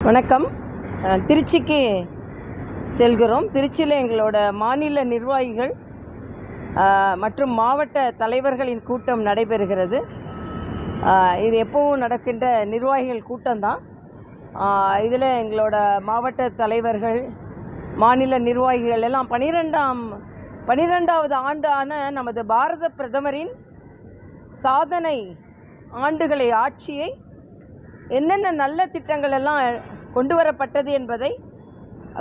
வணக்கம். திருச்சிக்கு செல்கிறோம். திருச்சியில் எங்களோட மாநில நிர்வாகிகள் மற்றும் மாவட்ட தலைவர்களின் கூட்டம் நடைபெறுகிறது. இது எப்பவும் நடக்கின்ற நிர்வாகிகள் கூட்டம்தான். இதில் எங்களோட மாவட்ட தலைவர்கள், மாநில நிர்வாகிகள் எல்லாம் 12வது ஆண்டான நமது பாரத பிரதமரின் சாதனை ஆண்டுகளை ஆட்சியை என்னென்ன நல்ல திட்டங்கள் எல்லாம் கொண்டு வரப்பட்டது என்பதை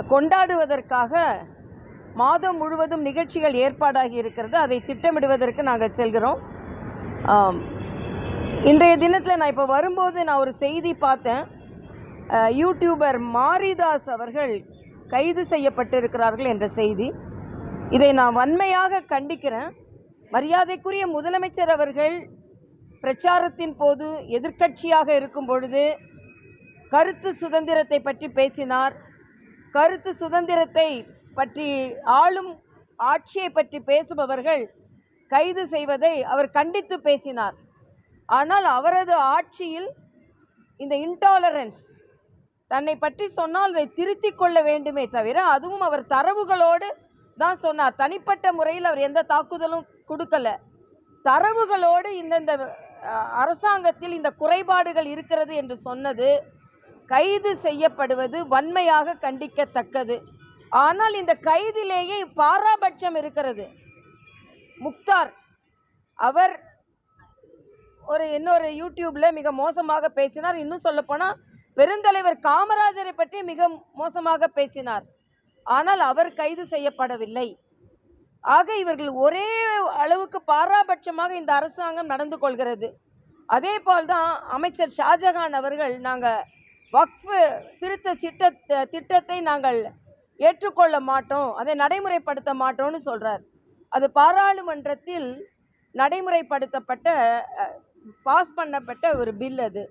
கொண்டாடுவதற்காக மாதம் முழுவதும் நிகழ்ச்சிகள் ஏற்பாடாகி இருக்கிறது. அதை திட்டமிடுவதற்கு நாங்கள் செல்கிறோம். இன்றைய தினத்தில் நான் இப்போ வரும்போது நான் ஒரு செய்தி பார்த்தேன். யூடியூபர் மாரிதாஸ் அவர்கள் கைது செய்யப்பட்டிருக்கிறார்கள் என்ற செய்தி. இதை நான் வன்மையாக கண்டிக்கிறேன். மரியாதைக்குரிய முதலமைச்சர் அவர்கள் பிரச்சாரத்தின் போது எதிர்க்கட்சியாக இருக்கும் பொழுது கருத்து சுதந்திரத்தை பற்றி பேசினார். கருத்து சுதந்திரத்தை பற்றி, ஆளும் ஆட்சியை பற்றி பேசுபவர்கள் கைது செய்வதை அவர் கண்டித்து பேசினார். ஆனால் அவரது ஆட்சியில் இந்த இன்டாலரன்ஸ் தன்னை பற்றி சொன்னால் அதை திருத்திக் கொள்ள வேண்டுமே தவிர, அதுவும் அவர் தரவுகளோடு தான் சொன்னார். தனிப்பட்ட முறையில் அவர் எந்த தாக்குதலும் கொடுக்கல. தரவுகளோடு இந்த அரசாங்கத்தில் இந்த குறைபாடுகள் இருக்கிறது என்று சொன்னது, கைது செய்யப்படுவது வன்மையாக கண்டிக்கத்தக்கது. ஆனால் இந்த கைதிலேயே பாராபட்சம் இருக்கிறது. முக்தார் அவர் இன்னொரு யூடியூப்பில் மிக மோசமாக பேசினார். இன்னும் சொல்லப்போனால் பெருந்தலைவர் காமராஜரை பற்றி மிக மோசமாக பேசினார். ஆனால் அவர் கைது செய்யப்படவில்லை. ஆக இவர்கள் ஒரே அளவுக்கு பாராபட்சமாக இந்த அரசாங்கம் நடந்து கொள்கிறது. அதே போல்தான் அமைச்சர் ஷாஜகான் அவர்கள், நாங்கள் வக்ஃப் திருத்த திட்டத்தை நாங்கள் ஏற்றுக்கொள்ள மாட்டோம், அதை நடைமுறைப்படுத்த மாட்டோம்னு சொல்கிறார். அது பாராளுமன்றத்தில் நடைமுறைப்படுத்தப்பட்ட, பாஸ் பண்ணப்பட்ட ஒரு பில் அது.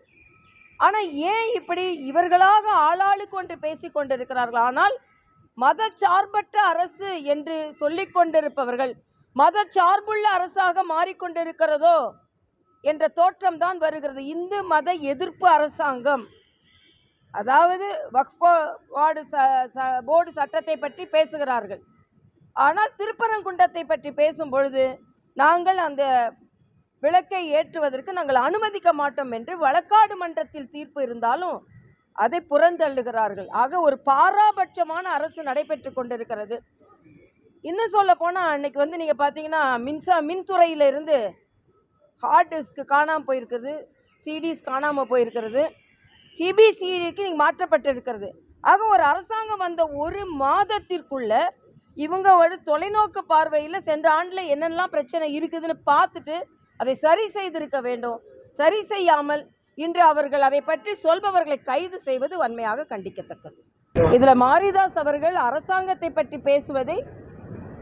ஆனால் ஏன் இப்படி இவர்களாக ஆளாளுக்கு ஒன்று பேசி கொண்டிருக்கிறார்கள்? ஆனால் மதச்சார்பற்ற அரசு என்று சொல்லிக் கொண்டிருப்பவர்கள் மதச்சார்புள்ள அரசாக மாறிக்கொண்டிருக்கிறதோ என்ற தோற்றம் தான் வருகிறது. இந்து மத எதிர்ப்பு அரசாங்கம். அதாவது வக்ஃப் போர்டு சட்டத்தை பற்றி பேசுகிறார்கள். ஆனால் திருப்பரங்குன்றத்தை பற்றி பேசும் பொழுது நாங்கள் அந்த விளக்கை ஏற்றுவதற்கு நாங்கள் அனுமதிக்க மாட்டோம் என்று வழக்காடு மன்றத்தில் தீர்ப்பு இருந்தாலும் அதை புறந்தள்ளுகிறார்கள். ஆக ஒரு பாராபட்சமான அரசு நடைபெற்று கொண்டிருக்கிறது. இன்னும் சொல்ல போனால், அன்னைக்கு நீங்கள் பார்த்தீங்கன்னா மின்துறையிலிருந்து ஹார்ட் டிஸ்க் காணாமல் போயிருக்கிறது, சிடிஸ் காணாமல் போயிருக்கிறது, சிபிசிக்கு மாற்றப்பட்டிருக்கிறது. ஆக ஒரு அரசாங்கம் வந்த ஒரு மாதத்திற்குள்ள இவங்க ஒரு தொலைநோக்கு பார்வையில் சென்ற ஆண்டில் என்னெல்லாம் பிரச்சனை இருக்குதுன்னு பார்த்துட்டு அதை சரி செய்திருக்க வேண்டும். சரி செய்யாமல் இன்று அவர்கள் அதை பற்றி சொல்பவர்களை கைது செய்வது வன்மையாக கண்டிக்கத்தக்கது. இதில் மாரிதாஸ் அவர்கள் அரசாங்கத்தை பற்றி பேசுவதை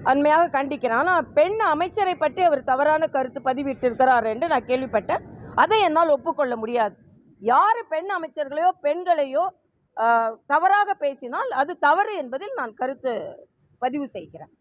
வன்மையாக கண்டிக்கிறார். ஆனால் பெண் அமைச்சரை பற்றி அவர் தவறான கருத்து பதிவிட்டிருக்கிறார் என்று நான் கேள்விப்பட்டேன். அதை என்னால் ஒப்புக்கொள்ள முடியாது. யார் பெண் அமைச்சர்களையோ பெண்களையோ தவறாக பேசினால் அது தவறு என்பதில் நான் கருத்து பதிவு செய்கிறேன்.